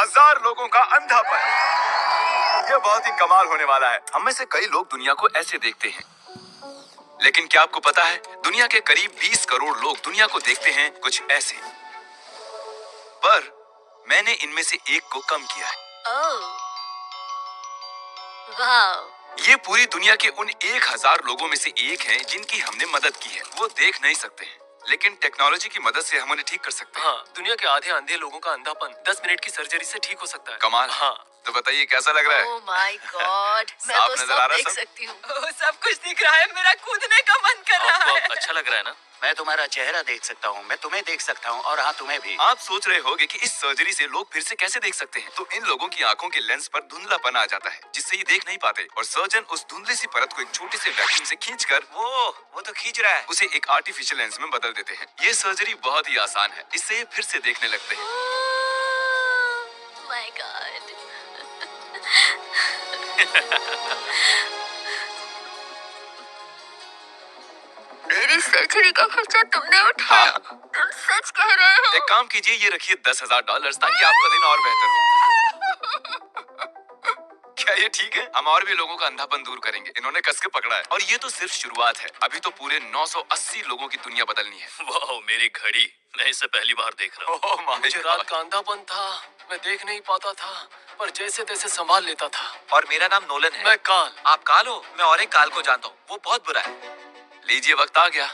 1000 लोगों का अंधापन। यह बहुत ही कमाल होने वाला है। हम में से कई लोग दुनिया को ऐसे देखते हैं, लेकिन क्या आपको पता है दुनिया के करीब 20 करोड़ लोग दुनिया को देखते हैं कुछ ऐसे। पर मैंने इनमें से एक को कम किया है। वाह। ये पूरी दुनिया के उन 1000 लोगों में से एक हैं जिनकी हमने मदद की है। वो देख नहीं सकते हैं, लेकिन टेक्नोलॉजी की मदद से हम उन्हें ठीक कर सकते हैं। हाँ, दुनिया के आधे अंधे लोगों का अंधापन 10 मिनट की सर्जरी से ठीक हो सकता है। कमाल। हाँ, तो बताइए कैसा लग रहा है? ओह माय गॉड, मैं साफ तो नजर आ सब रहा है देख सब? सकती हूँ। सब कुछ दिख रहा है, मेरा कूदने का मन कर रहा आपको है। अब अच्छा लग रहा है ना? मैं तुम्हारा चेहरा देख सकता हूँ, मैं तुम्हें देख सकता हूँ और हाँ तुम्हें भी। आप सोच रहे होंगे कि इस सर्जरी से लोग फिर से कैसे देख सकते हैं। तो इन लोगों की आंखों के लेंस पर धुंधलापन आ जाता है, जिससे ये देख नहीं पाते, और सर्जन उस धुंधली सी परत को एक छोटे से वैक्यूम से खींचकर वो तो खींच रहा है। उसे एक आर्टिफिशियल लेंस में बदल देते हैं। ये सर्जरी बहुत ही आसान है, इससे ये फिर से देखने लगते हैं। My God. मेरी सर्जरी का खर्चा तुमने उठाया। तुम सच कह रहे हो? एक काम कीजिए, ये रखिए $10,000 ताकि आपका दिन और बेहतर हो। क्या ये ठीक है? हम और भी लोगों का अंधापन दूर करेंगे। इन्होंने कस के पकड़ा है, और ये तो सिर्फ शुरुआत है। अभी तो पूरे 980 लोगों की दुनिया बदलनी है। वाह, मेरी घड़ी, मैं इसे पहली बार देख रहा हूँ। ओह माय मुझे रात का अंधापन था, मैं देख नहीं पाता था, पर जैसे तैसे संभाल लेता था। और मेरा नाम नोलन है। मैं काल। आप काल हो? मैं और एक काल को जानता हूँ, वो बहुत बुरा है। लीजिए, वक्त आ गया।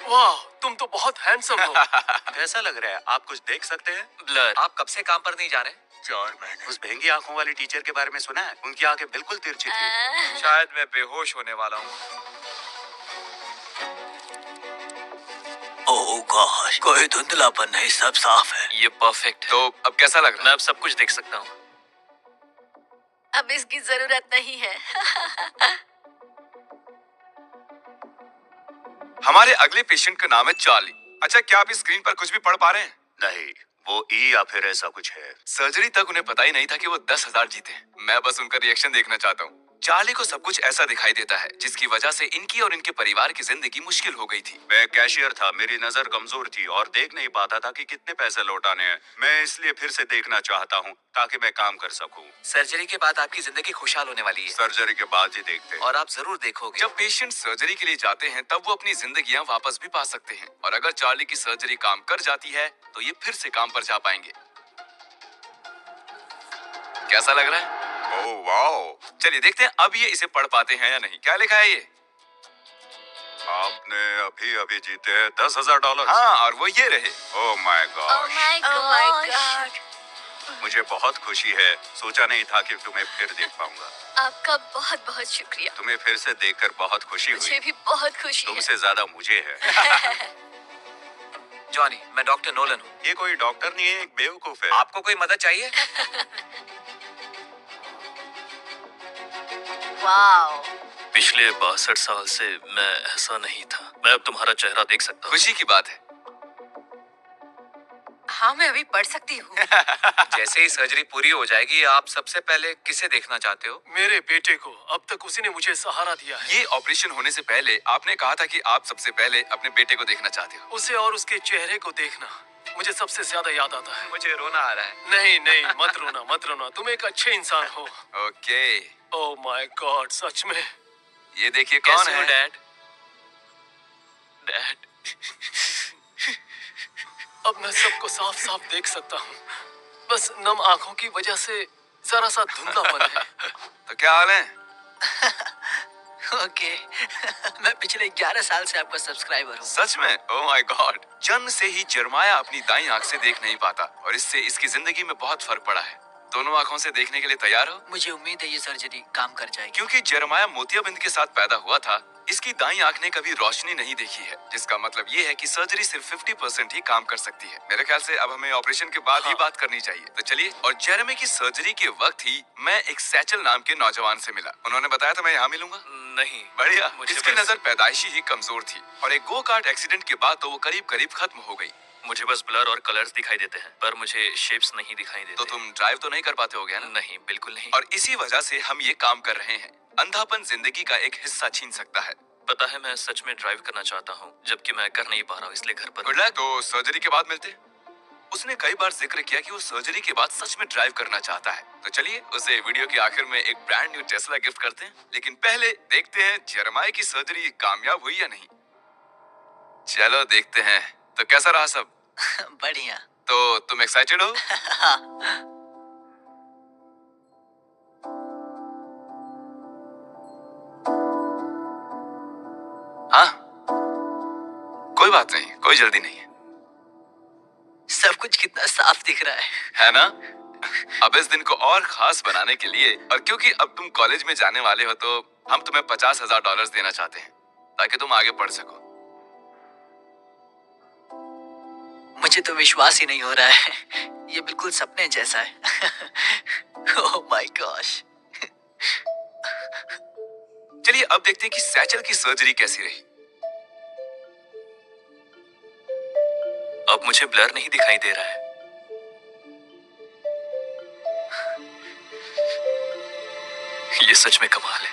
वाह, तुम तो बहुत हैंडसम हो। कैसा लग रहा है? आप कुछ देख सकते हैं? ब्लर। आप कब से काम पर नहीं जा रहे? 4 महीने। उस भेंगी आंखों वाली टीचर के बारे में सुना है? उनकी आंखें बिल्कुल तिरछी थी। शायद मैं बेहोश होने वाला हूँ। ओह गॉश, कोई धुंधलापन नहीं, सब साफ है। ये परफेक्ट है। तो अब कैसा लग रहा मैं है? अब सब कुछ देख सकता हूँ। अब इसकी जरूरत नहीं है। हमारे अगले पेशेंट का नाम है चार्ली। अच्छा, क्या आप इस स्क्रीन पर कुछ भी पढ़ पा रहे हैं? नहीं, वो ई या फिर ऐसा कुछ है। सर्जरी तक उन्हें पता ही नहीं था कि वो 10,000 जीते। मैं बस उनका रिएक्शन देखना चाहता हूँ। चार्ली को सब कुछ ऐसा दिखाई देता है जिसकी वजह से इनकी और इनके परिवार की जिंदगी मुश्किल हो गई थी। मैं कैशियर था, मेरी नजर कमजोर थी और देख नहीं पाता था कि कितने पैसे लौटाने हैं। मैं इसलिए फिर से देखना चाहता हूँ ताकि मैं काम कर सकूँ। सर्जरी के बाद आपकी जिंदगी खुशहाल होने वाली है सर्जरी के बाद ही देखते हैं। और आप जरूर देखोगे। जब पेशेंट सर्जरी के लिए जाते हैं तब वो अपनी जिंदगियां वापस भी पा सकते हैं, और अगर चार्ली की सर्जरी काम कर जाती है तो ये फिर से काम पर जा पाएंगे। कैसा लग रहा है? Oh wow. चलिए देखते हैं अब ये इसे पढ़ पाते हैं या नहीं। क्या लिखा है ये? आपने अभी अभी जीते हैं $10,000। हाँ, और वो ये रहे। Oh my oh God, my God. मुझे बहुत खुशी है। सोचा नहीं था कि तुम्हें फिर देख पाऊंगा। आपका बहुत बहुत शुक्रिया। तुम्हें फिर से देखकर बहुत खुशी मुझे हुई। भी बहुत खुशी है। तुमसे ज्यादा मुझे है। जॉनी, मैं डॉक्टर नोलन हूँ। ये कोई डॉक्टर नहीं है, एक बेवकूफ है। आपको कोई मदद चाहिए? वाओ। पिछले 62 साल से मैं ऐसा नहीं था। मैं अब तुम्हारा चेहरा देख सकता हूँ। खुशी की बात है। हाँ, मैं अभी पढ़ सकती हूँ। जैसे ही सर्जरी पूरी हो जाएगी, आप सबसे पहले किसे देखना चाहते हो? मेरे बेटे को। अब तक उसी ने मुझे सहारा दिया है। ये ऑपरेशन होने से पहले आपने कहा था कि आप सबसे पहले अपने बेटे को देखना चाहते हो। उसे और उसके चेहरे को देखना मुझे सबसे ज्यादा याद आता है। मुझे रोना आ रहा है। नहीं नहीं, मत रोना मत रोना, तुम एक अच्छे इंसान हो। ओके, ओह माय गॉड, सच में। ये देखिए कौन कैसे हो है? डैड? डैड, अब मैं सबको साफ साफ देख सकता हूँ। बस नम आंखों की वजह से जरा सा धुंधलापन है। तो क्या हाल है? ओके। मैं पिछले 11 साल से आपका सब्सक्राइबर हूँ। सच में? Oh my God. जन्म से ही जरमाया अपनी दाईं आंख से देख नहीं पाता, और इससे इसकी जिंदगी में बहुत फर्क पड़ा है। दोनों आंखों से देखने के लिए तैयार हो? मुझे उम्मीद है ये सर्जरी काम कर जाएगी। क्योंकि जरमाया मोतियाबिंद के साथ पैदा हुआ था, इसकी दाईं आंख ने कभी रोशनी नहीं देखी है, जिसका मतलब ये है कि सर्जरी सिर्फ 50% ही काम कर सकती है। मेरे ख्याल से अब हमें ऑपरेशन के बाद ही बात करनी चाहिए। तो चलिए। और जेरेमी की सर्जरी के वक्त ही मैं एक सैचल नाम के नौजवान से मिला। उन्होंने बताया था मैं यहाँ मिलूंगा। नहीं, बढ़िया। मुझे इसकी बस- नजर पैदाइशी ही कमजोर थी, और एक गो कार्ट एक्सीडेंट के बाद तो वो करीब करीब खत्म हो गई। मुझे बस ब्लर और कलर्स दिखाई देते हैं, पर मुझे शेप्स नहीं दिखाई देते। तो तुम ड्राइव तो नहीं कर पाते होगे ना? नहीं, बिल्कुल नहीं। और इसी वजह से हम ये काम कर रहे हैं। अंधापन जिंदगी का एक हिस्सा छीन सकता है। पता है, मैं सच में ड्राइव करना चाहता हूँ, जबकि मैं कर नहीं पा रहा हूँ, इसलिए घर पर। Good luck. तो सर्जरी के बाद मिलते। उसने कई बार जिक्र किया कि वो सर्जरी के बाद सच में ड्राइव करना चाहता है। तो चलिए उसे वीडियो के आखिर में एक ब्रांड न्यू टेस्ला गिफ्ट करते हैं। लेकिन पहले देखते हैं जेरेमाया की सर्जरी कामयाब हुई या नहीं। चलो देखते हैं। तो कैसा रहा सब? बढ़िया। तो तुम एक्साइटेड हो? हाँ, कोई बात नहीं, कोई जल्दी नहीं है। सब कुछ कितना साफ दिख रहा है ना? अब इस दिन को और खास बनाने के लिए और क्योंकि अब तुम कॉलेज में जाने वाले हो तो हम तुम्हें $50,000 देना चाहते हैं ताकि तुम आगे पढ़ सको। मुझे तो विश्वास ही नहीं हो रहा है। ये बिल्कुल सपने जैसा है। Oh my gosh. चलिए अब देखते हैं कि सैचल की सर्जरी कैसी रही। अब मुझे ब्लर नहीं दिखाई दे रहा है। ये सच में कमाल है।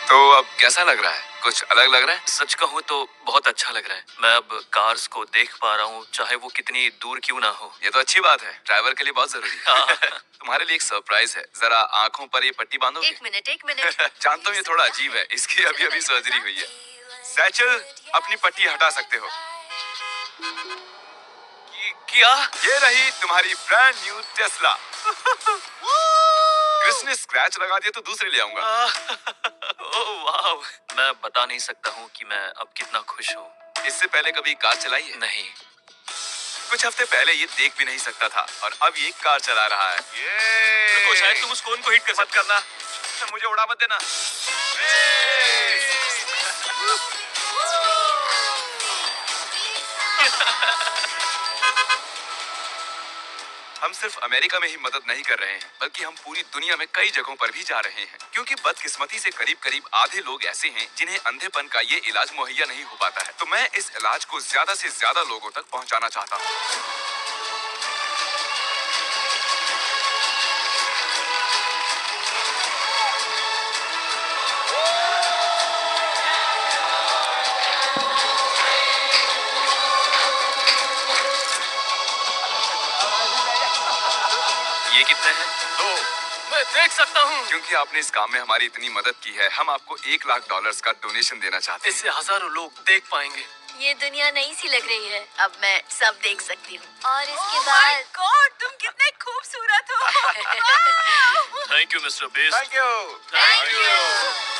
तो अब कैसा लग रहा है? कुछ अलग लग रहा है? सच कहूँ तो बहुत अच्छा लग रहा है। मैं अब कार्स को देख पा रहा हूँ, चाहे वो कितनी दूर क्यों ना हो। ये तो अच्छी बात है, ड्राइवर के लिए बहुत जरूरी है। तुम्हारे लिए एक सरप्राइज है। जरा आंखों पर ये पट्टी बांधोगे? एक मिनट जानता हूँ ये थोड़ा अजीब है, इसकी अभी अभी सर्जरी हुई है। सैचल अपनी पट्टी हटा सकते हो। क्या? ये रही तुम्हारी ब्रांड न्यू टेस्ला। क्रिस ने स्क्रैच लगा दिया तो दूसरी ले आऊंगा। ओह वाव! मैं बता नहीं सकता हूँ कि मैं अब कितना खुश हूँ। इससे पहले कभी कार चलाई है? नहीं। कुछ हफ्ते पहले ये देख भी नहीं सकता था और अब ये कार चला रहा है। रुको, शायद तुम उस कोन को हिट कर मत करना, मुझे उड़ा मत देना। हम सिर्फ अमेरिका में ही मदद नहीं कर रहे हैं बल्कि हम पूरी दुनिया में कई जगहों पर भी जा रहे हैं क्योंकि बदकिस्मती से करीब करीब आधे लोग ऐसे हैं जिन्हें अंधेपन का ये इलाज मुहैया नहीं हो पाता है। तो मैं इस इलाज को ज्यादा से ज्यादा लोगों तक पहुंचाना चाहता हूँ। ये कितने हैं? 2। मैं देख सकता हूँ। क्योंकि आपने इस काम में हमारी इतनी मदद की है, हम आपको $1,00,000 का डोनेशन देना चाहते हैं। इससे हजारों लोग देख पाएंगे। ये दुनिया नई सी लग रही है। अब मैं सब देख सकती हूँ और इसके बाद गॉड, तुम कितने खूबसूरत हो। Thank you mister best. Thank you. Thank you.